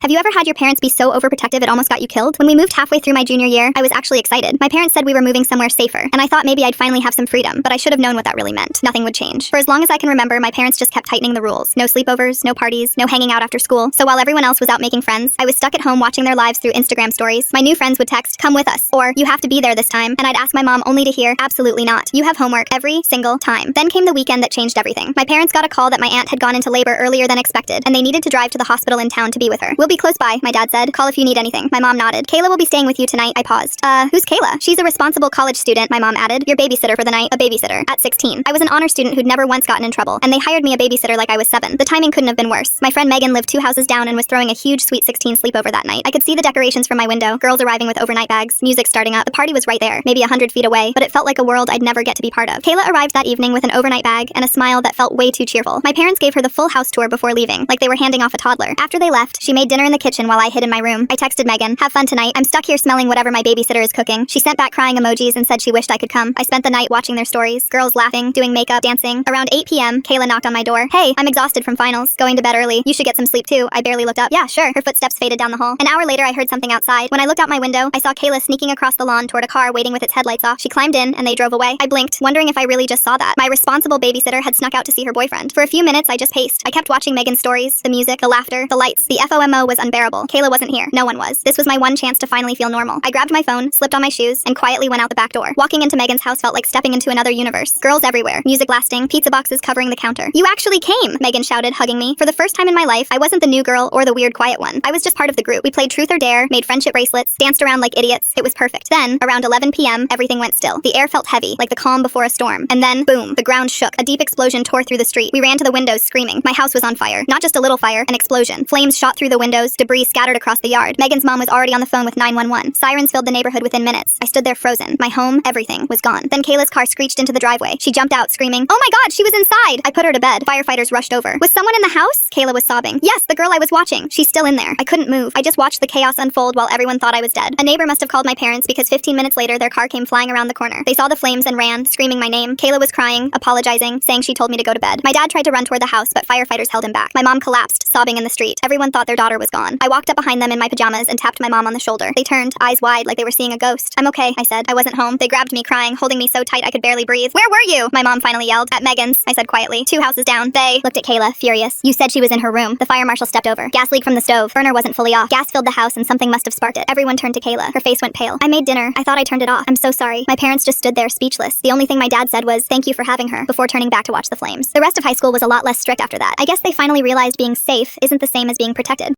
Have you ever had your parents be so overprotective it almost got you killed? When we moved halfway through my junior year, I was actually excited. My parents said we were moving somewhere safer, and I thought maybe I'd finally have some freedom, but I should have known what that really meant. Nothing would change. For as long as I can remember, my parents just kept tightening the rules. No sleepovers, no parties, no hanging out after school. So while everyone else was out making friends, I was stuck at home watching their lives through Instagram stories. My new friends would text, "Come with us," or "You have to be there this time," and I'd ask my mom only to hear, "Absolutely not. You have homework," every single time. Then came the weekend that changed everything. My parents got a call that my aunt had gone into labor earlier than expected, and they needed to drive to the hospital in town to be with her. "We'll be close by," my dad said. "Call if you need anything." My mom nodded. "Kayla will be staying with you tonight." I paused. Who's Kayla?" "She's a responsible college student," my mom added. "Your babysitter for the night." A babysitter. At 16. I was an honor student who'd never once gotten in trouble, and they hired me a babysitter like I was 7. The timing couldn't have been worse. My friend Megan lived 2 houses down and was throwing a huge Sweet 16 sleepover that night. I could see the decorations from my window, girls arriving with overnight bags, music starting up. The party was right there, maybe 100 feet away, but it felt like a world I'd never get to be part of. Kayla arrived that evening with an overnight bag and a smile that felt way too cheerful. My parents gave her the full house tour before leaving, like they were handing off a toddler. After they left, she made dinner in the kitchen while I hid in my room. I texted Megan, "Have fun tonight. I'm stuck here smelling whatever my babysitter is cooking." She sent back crying emojis and said she wished I could come. I spent the night watching their stories, girls laughing, doing makeup, dancing. Around 8 p.m., Kayla knocked on my door. "Hey, I'm exhausted from finals. Going to bed early. You should get some sleep too." I barely looked up. "Yeah, sure." Her footsteps faded down the hall. An hour later, I heard something outside. When I looked out my window, I saw Kayla sneaking across the lawn toward a car waiting with its headlights off. She climbed in, and they drove away. I blinked, wondering if I really just saw that. My responsible babysitter had snuck out to see her boyfriend. For a few minutes, I just paced. I kept watching Megan's stories, the music, the laughter, the lights. The FOMO was unbearable. Kayla wasn't here. No one was. This was my one chance to finally feel normal. I grabbed my phone, slipped on my shoes, and quietly went out the back door. Walking into Megan's house felt like stepping into another universe. Girls everywhere, music blasting, pizza boxes covering the counter. "You actually came!" Megan shouted, hugging me. For the first time in my life, I wasn't the new girl or the weird quiet one. I was just part of the group. We played truth or dare, made friendship bracelets, danced around like idiots. It was perfect. Then, around 11 p.m., everything went still. The air felt heavy, like the calm before a storm. And then, boom, the ground shook. A deep explosion tore through the street. We ran to the windows screaming. My house was on fire. Not just a little fire, an explosion. Flames shot through the windows, debris scattered across the yard. Megan's mom was already on the phone with 911. Sirens filled the neighborhood within minutes. I stood there frozen. My home, everything, was gone. Then Kayla's car screeched into the driveway. She jumped out, screaming, "Oh my God, she was inside!" I put her to bed. Firefighters rushed over. "Was someone in the house?" Kayla was sobbing. "Yes, the girl I was watching. She's still in there." I couldn't move. I just watched the chaos unfold while everyone thought I was dead. A neighbor must have called my parents because 15 minutes later, their car came flying around the corner. They saw the flames and ran, screaming my name. Kayla was crying, apologizing, saying she told me to go to bed. My dad tried to run toward the house, but firefighters held him back. My mom collapsed, sobbing in the street. Everyone thought their daughter was gone. I walked up behind them in my pajamas and tapped my mom on the shoulder. They turned, eyes wide, like they were seeing a ghost. "I'm okay," I said. "I wasn't home." They grabbed me, crying, holding me so tight I could barely breathe. "Where were you?" My mom finally yelled. "At Megan's," I said quietly. 2 houses down. They looked at Kayla, furious. "You said she was in her room." The fire marshal stepped over. "Gas leak from the stove. Burner wasn't fully off. Gas filled the house and something must have sparked it." Everyone turned to Kayla. Her face went pale. "I made dinner. I thought I turned it off. I'm so sorry." My parents just stood there speechless. The only thing my dad said was, "Thank you for having her," before turning back to watch the flames. The rest of high school was a lot less strict after that. I guess they finally realized being safe isn't the same as being protected.